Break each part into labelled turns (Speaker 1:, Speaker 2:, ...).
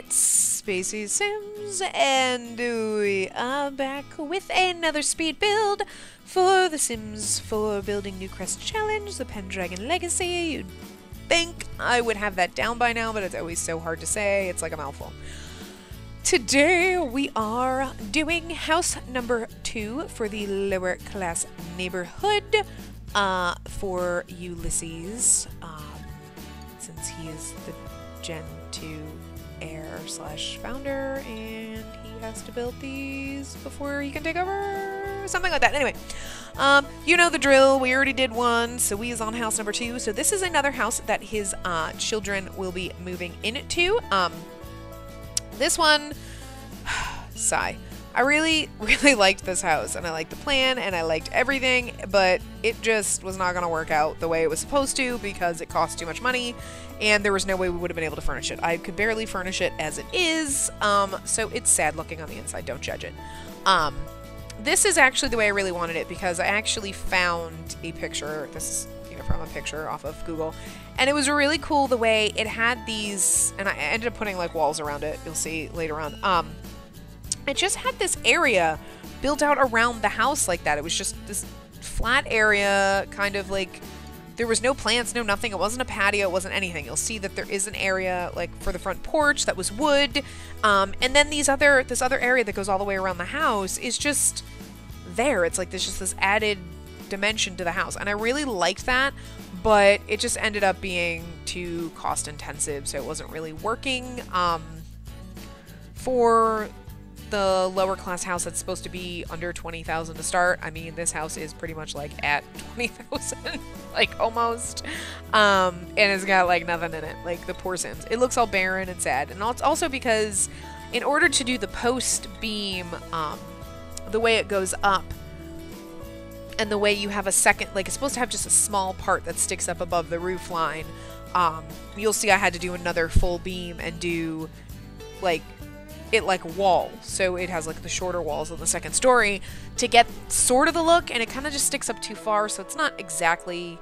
Speaker 1: It's Spacey Sims, and we are back with another speed build for the Sims 4 Building Newcrest Challenge, the Pendragon Legacy. You'd think I would have that down by now, but it's always so hard to say. It's like a mouthful. Today we are doing house number 2 for the lower class neighborhood for Ulysses, since he is the Gen 2 heir slash founder and he has to build these before he can take over, something like that. Anyway, you know the drill. We already did one, so we is on house number 2. So this is another house that his children will be moving into. This one, sigh. I really liked this house, and I liked the plan, and I liked everything, but it just was not going to work out the way it was supposed to because it cost too much money, and there was no way we would have been able to furnish it. I could barely furnish it as it is, so it's sad looking on the inside. Don't judge it. This is actually the way I really wanted it because I actually found a picture. This is from a picture off of Google, and it was really cool the way it had these, and I ended up putting like walls around it. You'll see later on. It just had this area built out around the house like that. It was just this flat area, kind of like there was no plants, no nothing. It wasn't a patio, it wasn't anything. You'll see that there is an area like for the front porch that was wood, and then this other area that goes all the way around the house is just there. It's like there's just this added dimension to the house, and I really liked that, but it just ended up being too cost intensive, so it wasn't really working for the lower class house that's supposed to be under 20,000 to start. I mean, this house is pretty much like at 20,000, like almost, and it's got like nothing in it, like the poor Sims. It looks all barren and sad, and it's also because in order to do the post beam, the way it goes up, and the way you have a second, like it's supposed to have just a small part that sticks up above the roof line, you'll see I had to do another full beam and do like it like wall, so it has like the shorter walls on the second story to get sort of the look, and it kind of just sticks up too far, so it's not exactly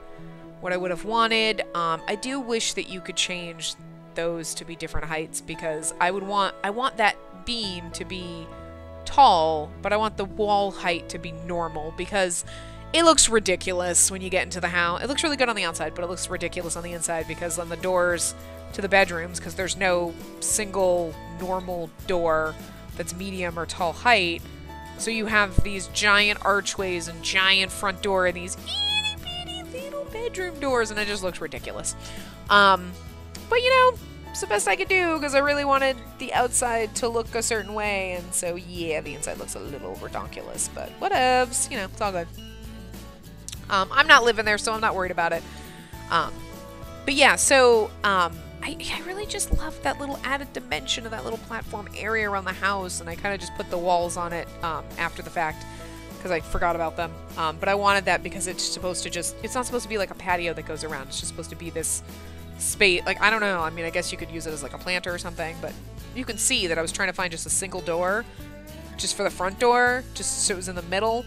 Speaker 1: what I would have wanted. I do wish that you could change those to be different heights, because I want that beam to be tall, but I want the wall height to be normal, because it looks ridiculous when you get into the house. It looks really good on the outside, but it looks ridiculous on the inside because on the doors to the bedrooms, because there's no single normal door that's medium or tall height, so you have these giant archways and giant front door and these itty bitty little bedroom doors, and it just looks ridiculous. But you know, it's the best I could do because I really wanted the outside to look a certain way, and so yeah, the inside looks a little redonkulous, but whatevs, you know, it's all good. I'm not living there, so I'm not worried about it. But yeah, so I really just love that little added dimension of that little platform area around the house, and I kind of just put the walls on it after the fact because I forgot about them. But I wanted that because it's supposed to just, it's not supposed to be like a patio that goes around. It's just supposed to be this space. Like, I don't know. I mean, I guess you could use it as like a planter or something, but you can see that I was trying to find just a single door just for the front door, just so it was in the middle.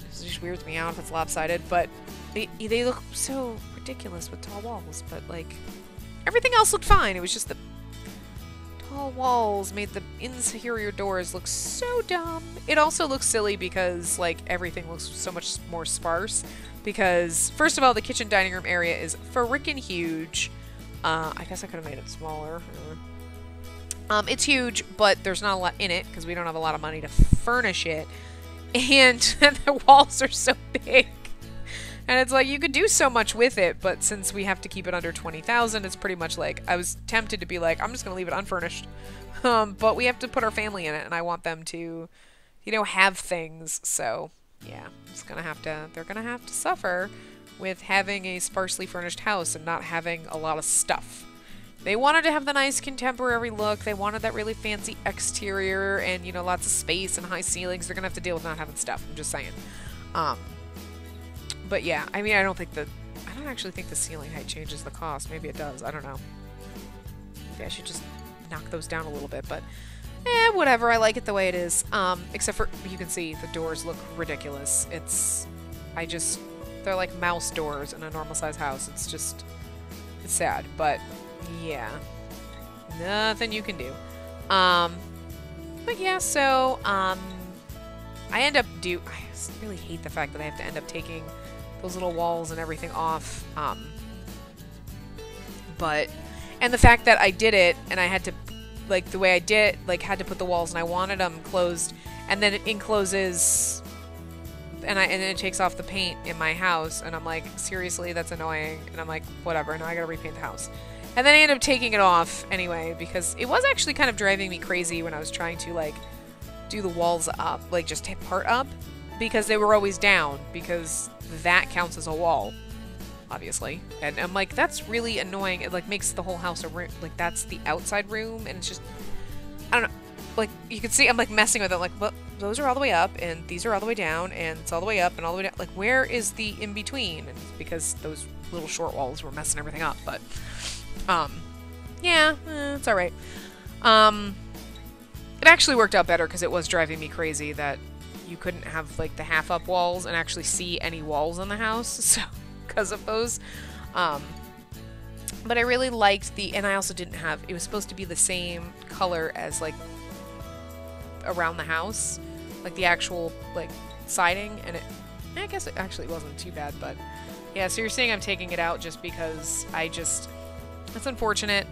Speaker 1: It just weirds me out if it's lopsided, but they look so ridiculous with tall walls, but like everything else looked fine. It was just the tall walls made the interior doors look so dumb. It also looks silly because like everything looks so much more sparse, because first of all, the kitchen dining room area is frickin' huge. I guess I could have made it smaller. It's huge, but there's not a lot in it because we don't have a lot of money to furnish it, and the walls are so big. And it's like, you could do so much with it, but since we have to keep it under 20,000, it's pretty much like, I was tempted to be like, I'm just going to leave it unfurnished. But we have to put our family in it, and I want them to, you know, have things. So, yeah, they're going to have to suffer with having a sparsely furnished house and not having a lot of stuff. They wanted to have the nice contemporary look. They wanted that really fancy exterior and, you know, lots of space and high ceilings. They're going to have to deal with not having stuff. I'm just saying. But yeah, I mean, I don't actually think the ceiling height changes the cost. Maybe it does. I don't know. Maybe I should just knock those down a little bit, but whatever. I like it the way it is. Except for, you can see the doors look ridiculous. They're like mouse doors in a normal size house. It's sad, but yeah. Nothing you can do. But yeah, so, I end up I really hate the fact that I have to end up taking those little walls and everything off. And the fact that I did it and I had to, like, the way I did, like, had to put the walls and I wanted them closed, and then it encloses, and it takes off the paint in my house, and I'm like, seriously, that's annoying. And I'm like, whatever, now I gotta repaint the house. And then I ended up taking it off anyway, because it was actually kind of driving me crazy when I was trying to, like, do the walls up, like, just take part up, because they were always down, because that counts as a wall, obviously. And I'm like, that's really annoying. It, like, makes the whole house a room, like, that's the outside room, and it's just, I don't know, like, you can see I'm, like, messing with it, like, well, those are all the way up, and these are all the way down, and it's all the way up and all the way down. Like, where is the in-between? And it's because those little short walls were messing everything up, but, yeah, it's alright. It actually worked out better because it was driving me crazy that you couldn't have, like, the half-up walls and actually see any walls in the house, so, because of those. But I really liked and I also didn't have, it was supposed to be the same color as, like, around the house, like the actual, like, siding, and I guess it actually wasn't too bad, but yeah, so you're seeing I'm taking it out just because that's unfortunate.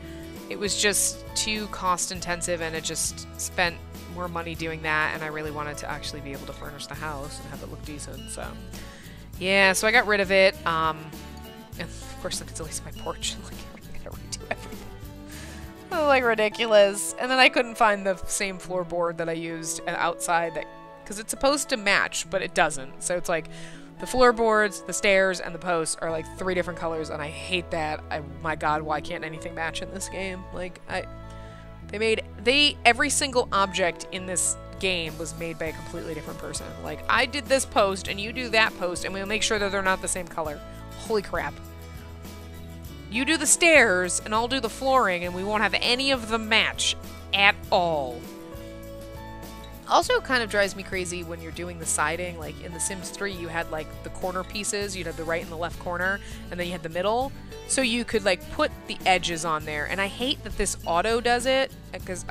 Speaker 1: It was just too cost intensive, and it just spent more money doing that, and I really wanted to actually be able to furnish the house and have it look decent, so yeah, so I got rid of it, and of course look, it's at least my porch, like, I gotta redo everything. Like, ridiculous. And then I couldn't find the same floorboard that I used outside, because it's supposed to match, but it doesn't. So it's like the floorboards, the stairs, and the posts are like 3 different colors, and I hate that. My God, why can't anything match in this game? Like, every single object in this game was made by a completely different person. Like, I did this post, and you do that post, and we'll make sure that they're not the same color. Holy crap. You do the stairs, and I'll do the flooring, and we won't have any of them match at all. Also, it kind of drives me crazy when you're doing the siding. Like, in The Sims 3, you had, like, the corner pieces. You'd have the right and the left corner, and then you had the middle. So you could, like, put the edges on there. And I hate that this auto does it, because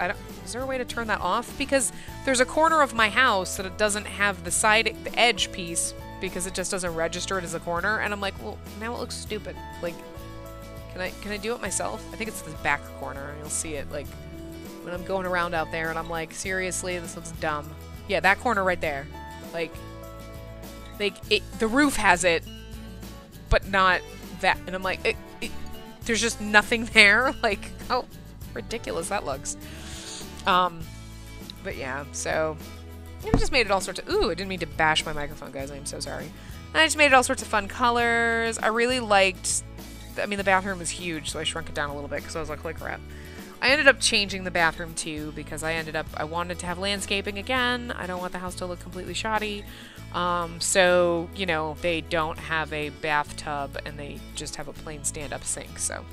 Speaker 1: is there a way to turn that off? Because there's a corner of my house that it doesn't have the edge piece, because it just doesn't register it as a corner. And I'm like, well, now it looks stupid. Like, can I do it myself? I think it's the back corner, and you'll see it, like, when I'm going around out there, and I'm like, seriously, this looks dumb. Yeah, that corner right there. Like, the roof has it, but not that. And I'm like, there's just nothing there. Like, how ridiculous that looks. But yeah, so I just made it all sorts of, ooh, I didn't mean to bash my microphone, guys. I'm so sorry. I just made it all sorts of fun colors. I really liked, I mean, the bathroom was huge, so I shrunk it down a little bit because I was like, holy crap. I ended up changing the bathroom too, because I wanted to have landscaping again. I don't want the house to look completely shoddy. So, you know, they don't have a bathtub and they just have a plain stand-up sink, so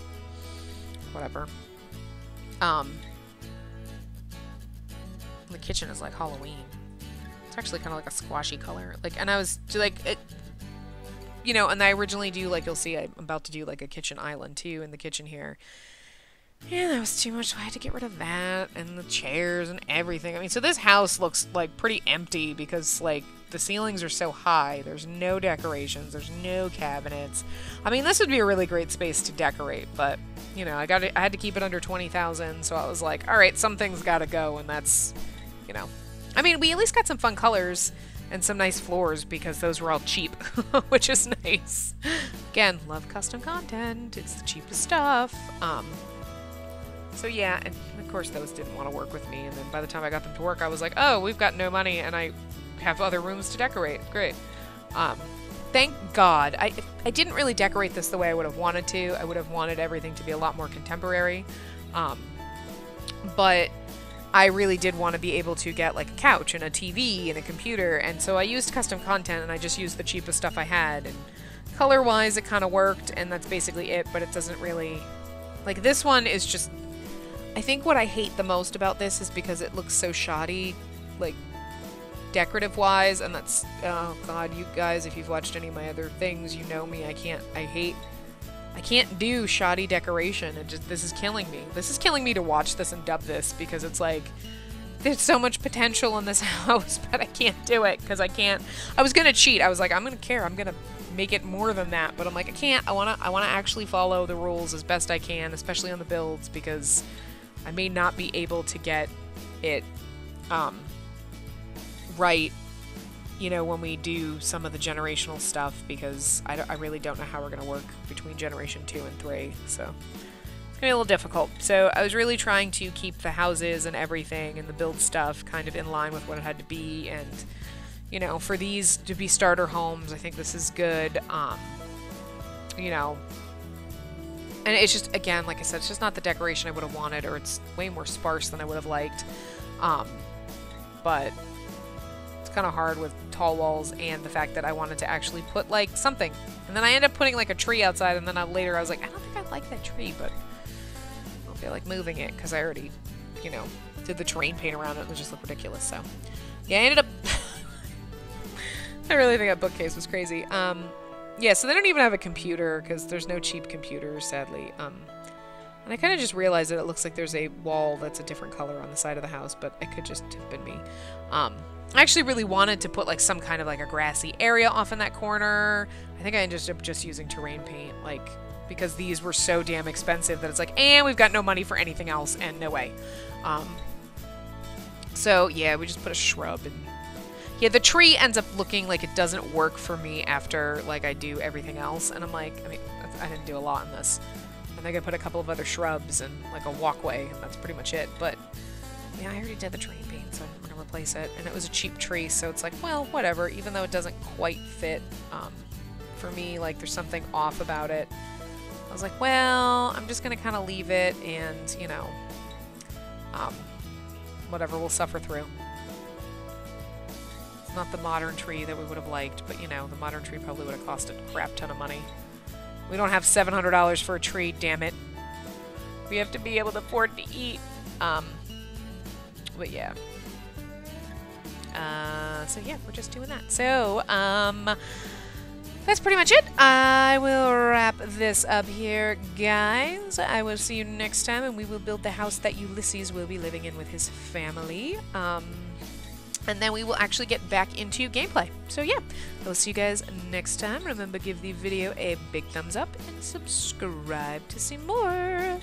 Speaker 1: whatever. The kitchen is like Halloween. It's actually kind of like a squashy color. Like, and I was like, you know, and I originally do, like, you'll see I'm about to do like a kitchen island too in the kitchen here. Yeah, that was too much, so I had to get rid of that, and the chairs and everything. I mean, so this house looks, like, pretty empty because, like, the ceilings are so high. There's no decorations. There's no cabinets. I mean, this would be a really great space to decorate, but, you know, I had to keep it under 20,000, so I was like, alright, some things gotta go, and that's, you know. I mean, we at least got some fun colors and some nice floors because those were all cheap, which is nice. Again, love custom content. It's the cheapest stuff. So yeah, and of course those didn't want to work with me, and then by the time I got them to work, I was like, oh, we've got no money, and I have other rooms to decorate. Great. Thank God. I didn't really decorate this the way I would have wanted to. I would have wanted everything to be a lot more contemporary. But I really did want to be able to get, like, a couch and a TV and a computer, and so I used custom content, and I just used the cheapest stuff I had, and color-wise it kind of worked, and that's basically it, but it doesn't really... Like, this one is just... I think what I hate the most about this is because it looks so shoddy, like, decorative-wise, and that's, oh god, you guys, if you've watched any of my other things, you know me, I I can't do shoddy decoration. This is killing me. This is killing me to watch this and dub this, because it's like, there's so much potential in this house, but I can't do it because I can't. I was gonna cheat. I was like, I'm gonna care. I'm gonna make it more than that, but I'm like, I can't. I wanna actually follow the rules as best I can, especially on the builds, because I may not be able to get it right, you know, when we do some of the generational stuff, because I really don't know how we're gonna work between generation 2 and 3, so it's gonna be a little difficult. So I was really trying to keep the houses and everything and the build stuff kind of in line with what it had to be, and you know, for these to be starter homes, I think this is good. You know, and it's just, again, like I said, it's just not the decoration I would have wanted, or it's way more sparse than I would have liked. But it's kind of hard with tall walls and the fact that I wanted to actually put like something, and then I ended up putting like a tree outside, and then later I was like, I don't think I like that tree, but I don't feel like moving it because I already, you know, did the terrain paint around it. It would just look ridiculous. So yeah, I ended up I really think that bookcase was crazy. Yeah, so they don't even have a computer because there's no cheap computers, sadly. And I kind of just realized that it looks like there's a wall that's a different color on the side of the house, but it could just have been me. I actually really wanted to put like some kind of like a grassy area off in that corner. I think I ended up just using terrain paint, like, because these were so damn expensive that it's like, and we've got no money for anything else, and no way. So yeah, we just put a shrub, and yeah, the tree ends up looking like it doesn't work for me after like I do everything else, and I'm like, I mean, I didn't do a lot in this. I think I put a couple of other shrubs and like a walkway, and that's pretty much it. But yeah, I already did the terrain paint, so I'm gonna replace it. And it was a cheap tree, so it's like, well, whatever. Even though it doesn't quite fit for me, like there's something off about it. I was like, well, I'm just gonna kind of leave it, and you know, whatever, we'll suffer through. It's not the modern tree that we would have liked, but you know, the modern tree probably would have cost a crap ton of money. We don't have $700 for a tree, damn it. We have to be able to afford to eat. But yeah. So yeah, we're just doing that. So, that's pretty much it. I will wrap this up here, guys. I will see you next time, and we will build the house that Ulysses will be living in with his family. And then we will actually get back into gameplay. So yeah, I will see you guys next time. Remember, give the video a big thumbs up and subscribe to see more.